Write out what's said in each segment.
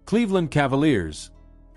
Cleveland Cavaliers.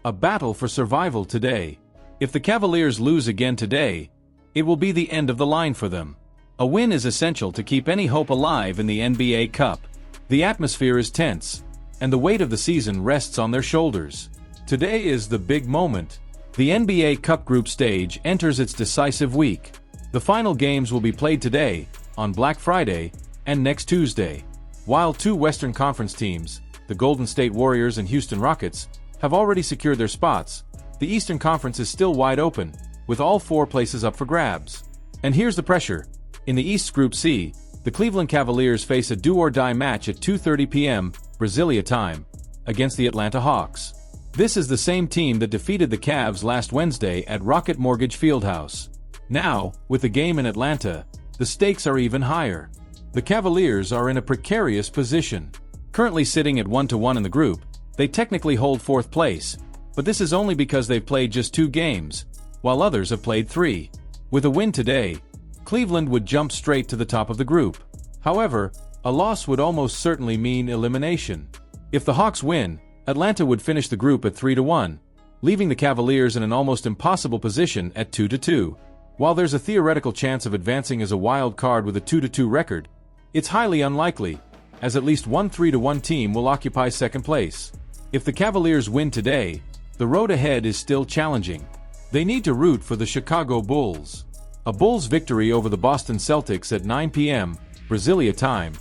A battle for survival today. If the Cavaliers lose again today, it will be the end of the line for them. A win is essential to keep any hope alive in the NBA Cup. The atmosphere is tense, and the weight of the season rests on their shoulders. Today is the big moment. The NBA Cup group stage enters its decisive week. The final games will be played today, on Black Friday, and next Tuesday. While two Western Conference teams, the Golden State Warriors and Houston Rockets, have already secured their spots, the Eastern Conference is still wide open, with all four places up for grabs. And here's the pressure. In the East's Group C, the Cleveland Cavaliers face a do-or-die match at 2:30 p.m. Brasilia time, against the Atlanta Hawks. This is the same team that defeated the Cavs last Wednesday at Rocket Mortgage Fieldhouse. Now, with the game in Atlanta, the stakes are even higher. The Cavaliers are in a precarious position. Currently sitting at 1-1 in the group, they technically hold fourth place, but this is only because they've played just 2 games, while others have played 3. With a win today, Cleveland would jump straight to the top of the group. However, a loss would almost certainly mean elimination. If the Hawks win, Atlanta would finish the group at 3-1, leaving the Cavaliers in an almost impossible position at 2-2. While there's a theoretical chance of advancing as a wild card with a 2-2 record, it's highly unlikely, as at least one 3-1 team will occupy second place. If the Cavaliers win today, the road ahead is still challenging. They need to root for the Chicago Bulls. A Bulls victory over the Boston Celtics at 9 p.m. Brasilia time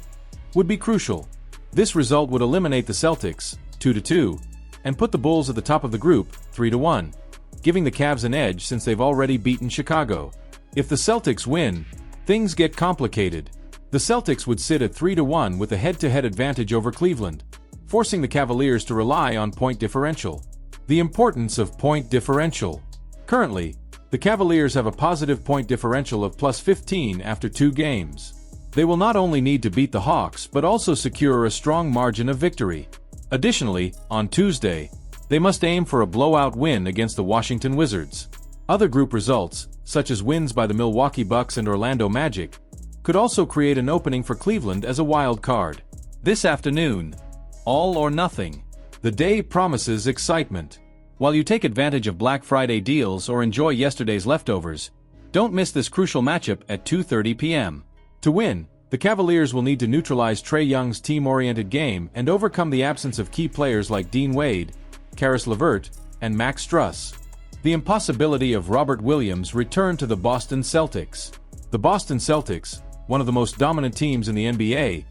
would be crucial. This result would eliminate the Celtics, 2-2, and put the Bulls at the top of the group, 3-1, giving the Cavs an edge since they've already beaten Chicago. If the Celtics win, things get complicated. The Celtics would sit at 3-1 with a head-to-head advantage over Cleveland, forcing the Cavaliers to rely on point differential. The importance of point differential. Currently, the Cavaliers have a positive point differential of +15 after 2 games. They will not only need to beat the Hawks but also secure a strong margin of victory. Additionally, on Tuesday, they must aim for a blowout win against the Washington Wizards. Other group results, such as wins by the Milwaukee Bucks and Orlando Magic, could also create an opening for Cleveland as a wild card. This afternoon, all or nothing. The day promises excitement. While you take advantage of Black Friday deals or enjoy yesterday's leftovers, don't miss this crucial matchup at 2:30 p.m. To win, the Cavaliers will need to neutralize Trae Young's team-oriented game and overcome the absence of key players like Dean Wade, Karis LeVert, and Max Strus. The impossibility of Robert Williams' return to the Boston Celtics. The Boston Celtics, one of the most dominant teams in the NBA,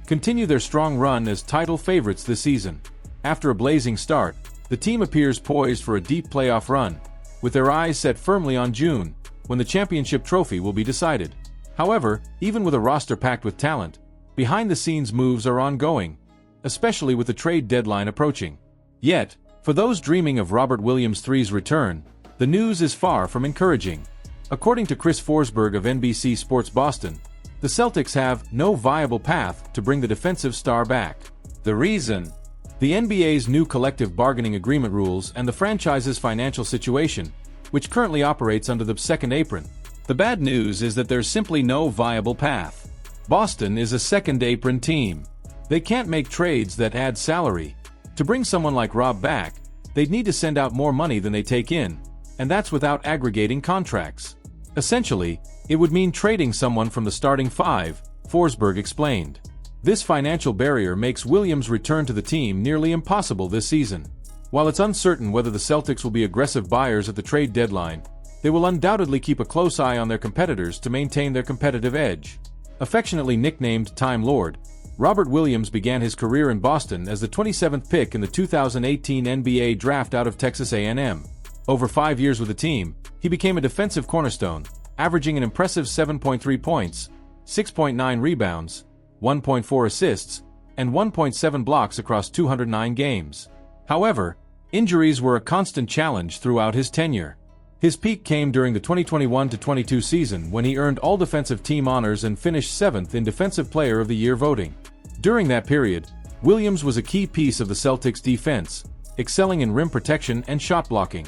continue their strong run as title favorites this season. After a blazing start, the team appears poised for a deep playoff run, with their eyes set firmly on June, when the championship trophy will be decided. However, even with a roster packed with talent, behind-the-scenes moves are ongoing, especially with the trade deadline approaching. Yet, for those dreaming of Robert Williams III's return, the news is far from encouraging. According to Chris Forsberg of NBC Sports Boston, the Celtics have no viable path to bring the defensive star back. The reason? The NBA's new collective bargaining agreement rules and the franchise's financial situation, which currently operates under the second apron. The bad news is that there's simply no viable path. Boston is a second apron team. They can't make trades that add salary. To bring someone like Rob back, they'd need to send out more money than they take in, and that's without aggregating contracts. Essentially, it would mean trading someone from the starting 5, Forsberg explained. This financial barrier makes Williams' return to the team nearly impossible this season. While it's uncertain whether the Celtics will be aggressive buyers at the trade deadline, they will undoubtedly keep a close eye on their competitors to maintain their competitive edge. Affectionately nicknamed Time Lord, Robert Williams began his career in Boston as the 27th pick in the 2018 NBA draft out of Texas A&M. Over 5 years with the team, he became a defensive cornerstone, averaging an impressive 7.3 points, 6.9 rebounds, 1.4 assists, and 1.7 blocks across 209 games. However, injuries were a constant challenge throughout his tenure. His peak came during the 2021-22 season when he earned all defensive team honors and finished 7th in Defensive Player of the Year voting. During that period, Williams was a key piece of the Celtics' defense, excelling in rim protection and shot blocking.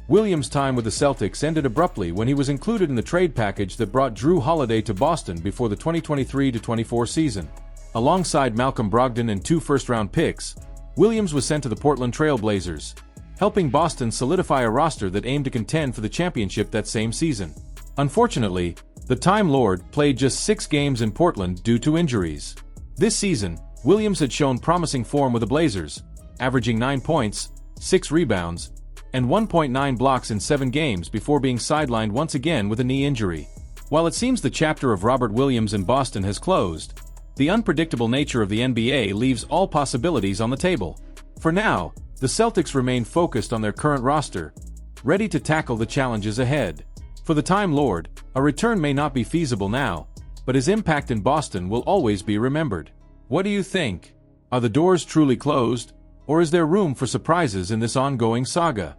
Williams' time with the Celtics ended abruptly when he was included in the trade package that brought Drew Holiday to Boston before the 2023-24 season. Alongside Malcolm Brogdon and 2 first-round picks, Williams was sent to the Portland Trail Blazers, helping Boston solidify a roster that aimed to contend for the championship that same season. Unfortunately, the Time Lord played just 6 games in Portland due to injuries. This season, Williams had shown promising form with the Blazers, averaging 9 points, 6 rebounds, and 1.9 blocks in 7 games before being sidelined once again with a knee injury. While it seems the chapter of Robert Williams in Boston has closed, the unpredictable nature of the NBA leaves all possibilities on the table. For now, the Celtics remain focused on their current roster, ready to tackle the challenges ahead. For the Time Lord, a return may not be feasible now, but his impact in Boston will always be remembered. What do you think? Are the doors truly closed, or is there room for surprises in this ongoing saga?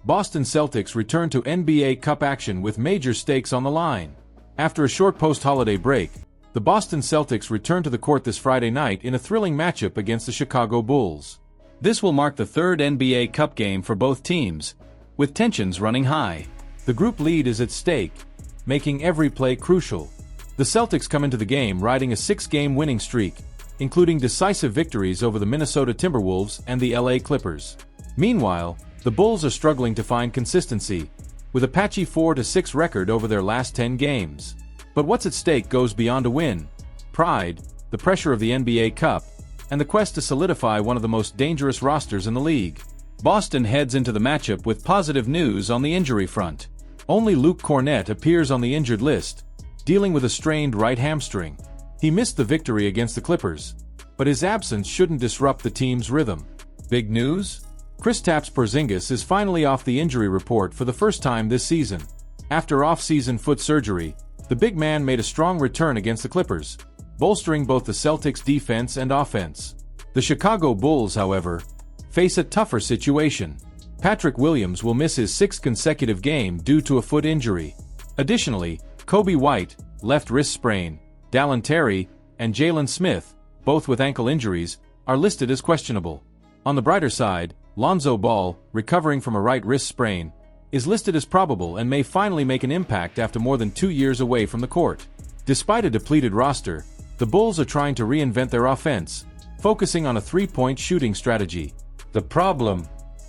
Boston Celtics return to NBA Cup action with major stakes on the line. After a short post-holiday break, the Boston Celtics return to the court this Friday night in a thrilling matchup against the Chicago Bulls. This will mark the 3rd NBA Cup game for both teams, with tensions running high. The group lead is at stake, making every play crucial. The Celtics come into the game riding a 6-game winning streak, including decisive victories over the Minnesota Timberwolves and the LA Clippers. Meanwhile, the Bulls are struggling to find consistency, with a patchy 4-6 record over their last 10 games. But what's at stake goes beyond a win: pride, the pressure of the NBA Cup, and the quest to solidify one of the most dangerous rosters in the league. Boston heads into the matchup with positive news on the injury front. Only Luke Kornet appears on the injured list, dealing with a strained right hamstring. He missed the victory against the Clippers, but his absence shouldn't disrupt the team's rhythm. Big news? Kristaps Porzingis is finally off the injury report for the first time this season. After off-season foot surgery, the big man made a strong return against the Clippers, bolstering both the Celtics' defense and offense. The Chicago Bulls, however, face a tougher situation. Patrick Williams will miss his 6th consecutive game due to a foot injury. Additionally, Coby White, left wrist sprain, Dallin Terry, and Jalen Smith, both with ankle injuries, are listed as questionable. On the brighter side, Lonzo Ball, recovering from a right wrist sprain, is listed as probable and may finally make an impact after more than 2 years away from the court. Despite a depleted roster, the Bulls are trying to reinvent their offense, focusing on a 3-point shooting strategy. The problem?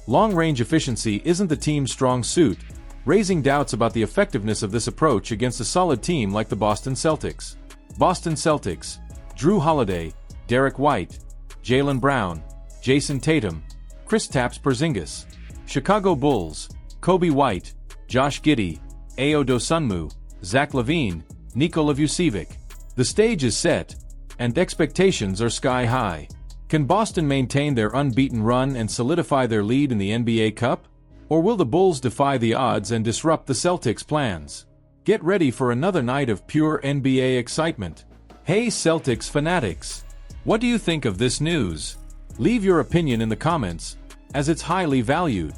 Long-range efficiency isn't the team's strong suit, raising doubts about the effectiveness of this approach against a solid team like the Boston Celtics. Boston Celtics: Drew Holiday, Derek White, Jaylen Brown, Jason Tatum, Kristaps Porzingis. Chicago Bulls: Coby White, Josh Giddey, Ayo Dosunmu, Zach LaVine, Nikola Vucevic. The stage is set, and expectations are sky high. Can Boston maintain their unbeaten run and solidify their lead in the NBA Cup? Or will the Bulls defy the odds and disrupt the Celtics' plans? Get ready for another night of pure NBA excitement. Hey Celtics fanatics! What do you think of this news? Leave your opinion in the comments, as it's highly valued.